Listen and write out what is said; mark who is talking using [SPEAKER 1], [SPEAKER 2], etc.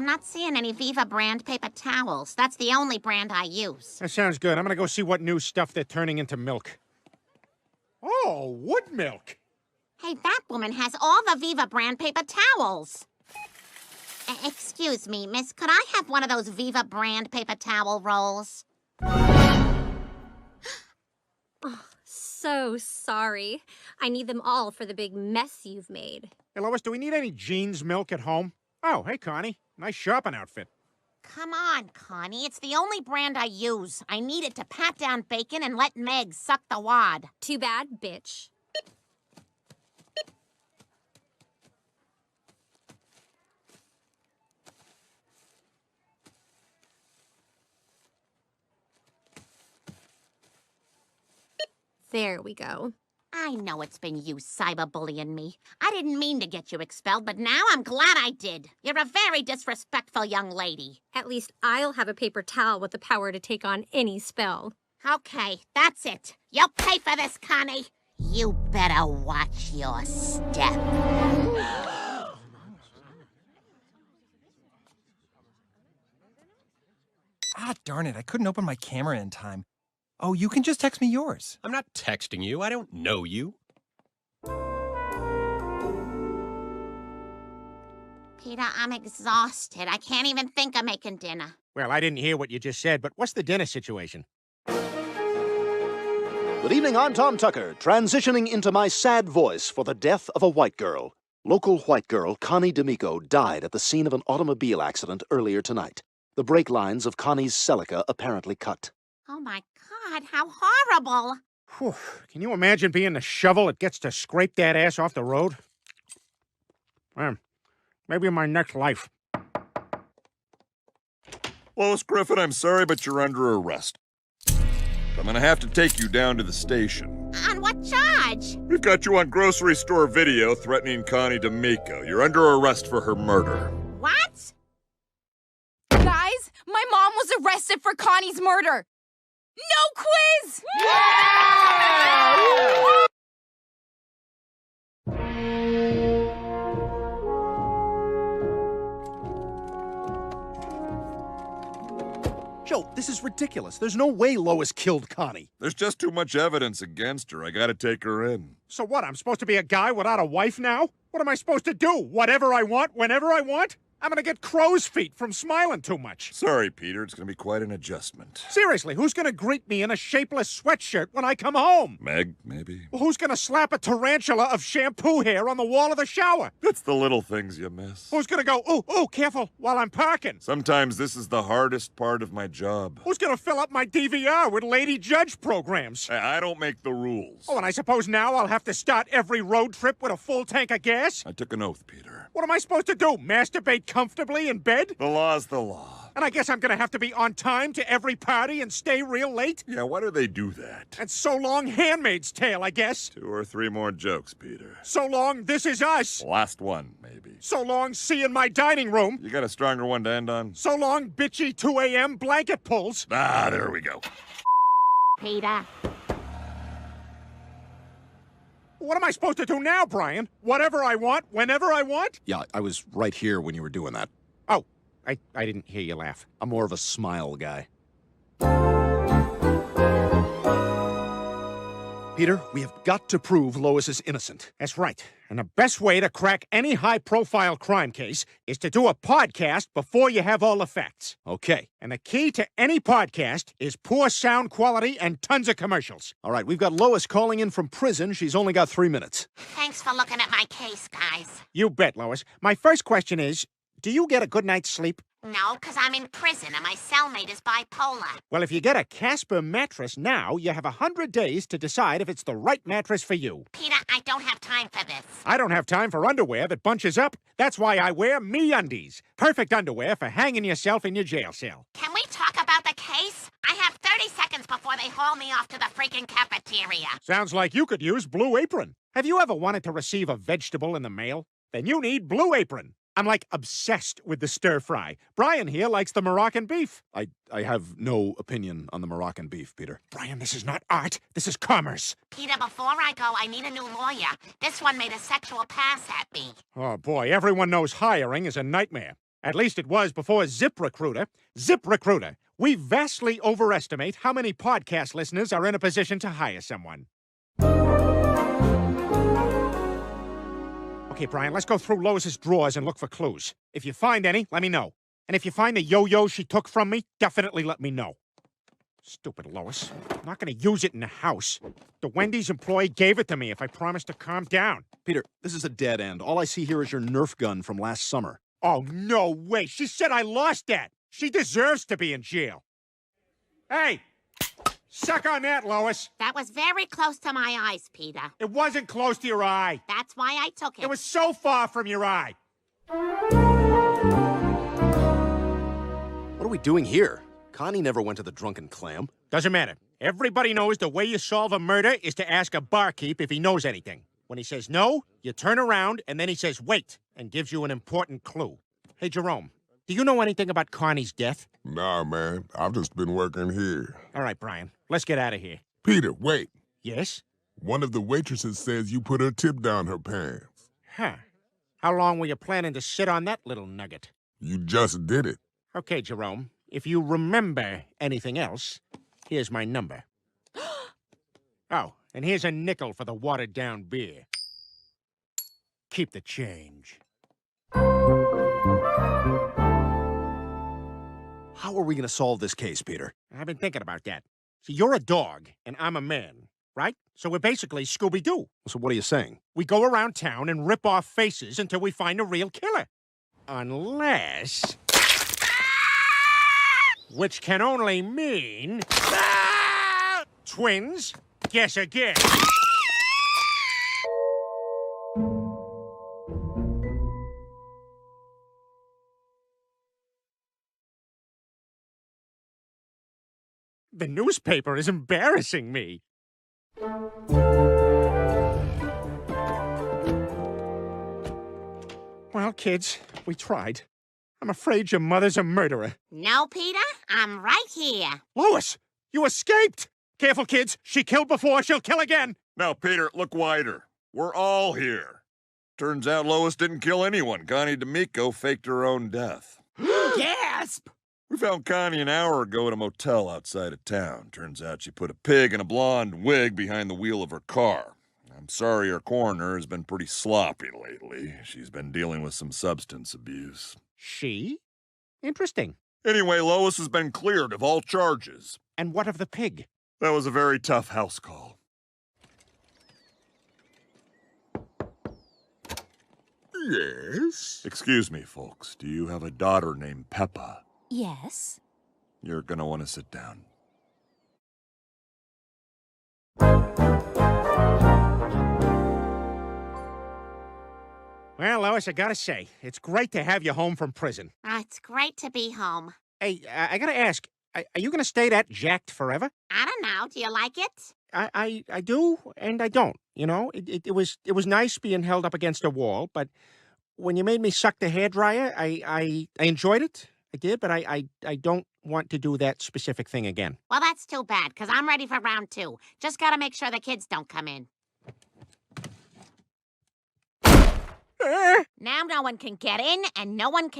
[SPEAKER 1] not seeing any Viva brand paper towels. That's the only brand I use.
[SPEAKER 2] That sounds good. I'm gonna go see what new stuff they're turning into milk. Oh, wood milk.
[SPEAKER 1] Hey, that woman has all the Viva brand paper towels. Excuse me, miss, could I have one of those Viva brand paper towel rolls?
[SPEAKER 3] Oh, so sorry. I need them all for the big mess you've made.
[SPEAKER 2] Hey, Lois, do we need any jeans milk at home? Oh, hey, Connie. Nice shopping outfit.
[SPEAKER 1] Come on, Connie. It's the only brand I use. I need it to pat down bacon and let Meg suck the wad.
[SPEAKER 3] Too bad, bitch. There we go.
[SPEAKER 1] I know it's been you cyberbullying me. I didn't mean to get you expelled, but now I'm glad I did. You're a very disrespectful young lady.
[SPEAKER 3] At least I'll have a paper towel with the power to take on any spell.
[SPEAKER 1] Okay, that's it. You'll pay for this, Connie. You better watch your step.
[SPEAKER 4] Ah, darn it. I couldn't open my camera in time. Oh, you can just text me yours.
[SPEAKER 5] I'm not texting you. I don't know you.
[SPEAKER 1] Peter, I'm exhausted. I can't even think of making dinner.
[SPEAKER 2] Well, I didn't hear what you just said, but what's the dinner situation?
[SPEAKER 6] Good evening, I'm Tom Tucker, transitioning into my sad voice for the death of a white girl. Local white girl Connie D'Amico died at the scene of an automobile accident earlier tonight. The brake lines of Connie's Celica apparently cut.
[SPEAKER 1] Oh my God, how horrible.
[SPEAKER 2] Whew. Can you imagine being the shovel that gets to scrape that ass off the road? Maybe in my next life.
[SPEAKER 7] Lois Griffin, I'm sorry, but you're under arrest. I'm gonna have to take you down to the station.
[SPEAKER 1] On what charge?
[SPEAKER 7] We've got you on grocery store video threatening Connie D'Amico. You're under arrest for her murder.
[SPEAKER 1] What?
[SPEAKER 8] Guys, my mom was arrested for Connie's murder. No quiz!
[SPEAKER 6] Joe, this is ridiculous. There's no way Lois killed Connie.
[SPEAKER 7] There's just too much evidence against her. I gotta take her in.
[SPEAKER 2] So what, I'm supposed to be a guy without a wife now? What am I supposed to do? Whatever I want, whenever I want? I'm gonna get crow's feet from smiling too much.
[SPEAKER 7] Sorry, Peter. It's gonna be quite an adjustment.
[SPEAKER 2] Seriously, who's gonna greet me in a shapeless sweatshirt when I come home?
[SPEAKER 7] Meg, maybe?
[SPEAKER 2] Well, who's gonna slap a tarantula of shampoo hair on the wall of the shower?
[SPEAKER 7] It's the little things you miss.
[SPEAKER 2] Who's gonna go, ooh, careful, while I'm parking?
[SPEAKER 7] Sometimes this is the hardest part of my job.
[SPEAKER 2] Who's gonna fill up my DVR with lady judge programs?
[SPEAKER 7] Hey, I don't make the rules.
[SPEAKER 2] Oh, and I suppose now I'll have to start every road trip with a full tank of gas?
[SPEAKER 7] I took an oath, Peter.
[SPEAKER 2] What am I supposed to do, masturbate comfortably in bed?
[SPEAKER 7] The law's the law.
[SPEAKER 2] And I guess I'm gonna have to be on time to every party and stay real late?
[SPEAKER 7] Yeah, why do they do that?
[SPEAKER 2] And so long, Handmaid's Tale, I guess.
[SPEAKER 7] 2 or 3 more jokes, Peter.
[SPEAKER 2] So long, This Is Us.
[SPEAKER 7] Last one, maybe.
[SPEAKER 2] So long, See in My Dining Room.
[SPEAKER 7] You got a stronger one to end on?
[SPEAKER 2] So long, bitchy 2 a.m. blanket pulls.
[SPEAKER 7] Ah, there we go.
[SPEAKER 1] Peter.
[SPEAKER 2] What am I supposed to do now, Brian? Whatever I want, whenever I want?
[SPEAKER 6] Yeah, I was right here when you were doing that.
[SPEAKER 2] Oh, I didn't hear you laugh.
[SPEAKER 6] I'm more of a smile guy. Peter, we have got to prove Lois is innocent.
[SPEAKER 2] That's right. And the best way to crack any high-profile crime case is to do a podcast before you have all the facts.
[SPEAKER 6] Okay.
[SPEAKER 2] And the key to any podcast is poor sound quality and tons of commercials.
[SPEAKER 6] All right, we've got Lois calling in from prison. She's only got 3 minutes.
[SPEAKER 1] Thanks for looking at my case, guys.
[SPEAKER 2] You bet, Lois. My first question is, do you get a good night's sleep?
[SPEAKER 1] No, because I'm in prison and my cellmate is bipolar.
[SPEAKER 2] Well, if you get a Casper mattress now, you have 100 days to decide if it's the right mattress for you.
[SPEAKER 1] Peter, I don't have time for this.
[SPEAKER 2] I don't have time for underwear that bunches up. That's why I wear MeUndies. Perfect underwear for hanging yourself in your jail cell.
[SPEAKER 1] Can we talk about the case? I have 30 seconds before they haul me off to the freaking cafeteria.
[SPEAKER 2] Sounds like you could use Blue Apron. Have you ever wanted to receive a vegetable in the mail? Then you need Blue Apron. I'm like obsessed with the stir fry. Brian here likes the Moroccan beef.
[SPEAKER 6] I have no opinion on the Moroccan beef, Peter.
[SPEAKER 2] Brian, this is not art. This is commerce.
[SPEAKER 1] Peter, before I go, I need a new lawyer. This one made a sexual pass at me.
[SPEAKER 2] Oh, boy, everyone knows hiring is a nightmare. At least it was before ZipRecruiter. ZipRecruiter. We vastly overestimate how many podcast listeners are in a position to hire someone. Okay, Brian, let's go through Lois's drawers and look for clues. If you find any, let me know. And if you find the yo-yo she took from me, definitely let me know. Stupid Lois. I'm not going to use it in the house. The Wendy's employee gave it to me if I promised to calm down.
[SPEAKER 6] Peter, this is a dead end. All I see here is your Nerf gun from last summer.
[SPEAKER 2] Oh, no way. She said I lost that. She deserves to be in jail. Hey, suck on that, Lois.
[SPEAKER 1] That was very close to my eyes, Peter.
[SPEAKER 2] It wasn't close to your eye.
[SPEAKER 1] That's why I took it.
[SPEAKER 2] It was so far from your eye.
[SPEAKER 6] What are we doing here? Connie never went to the Drunken Clam.
[SPEAKER 2] Doesn't matter. Everybody knows the way you solve a murder is to ask a barkeep if he knows anything. When he says no, you turn around, and then he says wait, and gives you an important clue. Hey, Jerome, do you know anything about Connie's death?
[SPEAKER 9] Nah, man. I've just been working here.
[SPEAKER 2] All right, Brian, let's get out of here.
[SPEAKER 9] Peter, wait.
[SPEAKER 2] Yes?
[SPEAKER 9] One of the waitresses says you put her tip down her pants.
[SPEAKER 2] Huh. How long were you planning to sit on that little nugget?
[SPEAKER 9] You just did it.
[SPEAKER 2] Okay, Jerome, if you remember anything else, here's my number. Oh, and here's a nickel for the watered-down beer. Keep the change.
[SPEAKER 6] How are we going to solve this case, Peter?
[SPEAKER 2] I've been thinking about that. See, you're a dog, and I'm a man, right? So we're basically Scooby-Doo.
[SPEAKER 6] So what are you saying?
[SPEAKER 2] We go around town and rip off faces until we find a real killer. Unless... Which can only mean... Twins? Guess again. The newspaper is embarrassing me. Well, kids, we tried. I'm afraid your mother's a murderer.
[SPEAKER 1] No, Peter, I'm right here.
[SPEAKER 2] Lois, you escaped! Careful, kids. She killed before, she'll kill again.
[SPEAKER 7] Now, Peter, look wider. We're all here. Turns out Lois didn't kill anyone. Connie D'Amico faked her own death.
[SPEAKER 2] Gasp!
[SPEAKER 7] We found Connie an hour ago at a motel outside of town. Turns out she put a pig in a blonde wig behind the wheel of her car. I'm sorry her coroner has been pretty sloppy lately. She's been dealing with some substance abuse.
[SPEAKER 2] She? Interesting.
[SPEAKER 7] Anyway, Lois has been cleared of all charges.
[SPEAKER 2] And what of the pig?
[SPEAKER 7] That was a very tough house call.
[SPEAKER 9] Yes?
[SPEAKER 7] Excuse me, folks. Do you have a daughter named Peppa?
[SPEAKER 8] Yes.
[SPEAKER 7] You're gonna want to sit down.
[SPEAKER 2] Well, Lois, I gotta say, it's great to have you home from prison.
[SPEAKER 1] It's great to be home.
[SPEAKER 2] Hey, I gotta ask, are you gonna stay that jacked forever?
[SPEAKER 1] I don't know. Do you like it?
[SPEAKER 2] I do, and I don't. You know, it was nice being held up against a wall, but when you made me suck the hairdryer, I enjoyed it. I did, but I don't want to do that specific thing again.
[SPEAKER 1] Well, that's too bad, because I'm ready for round 2. Just gotta make sure the kids don't come in. Now no one can get in, and no one can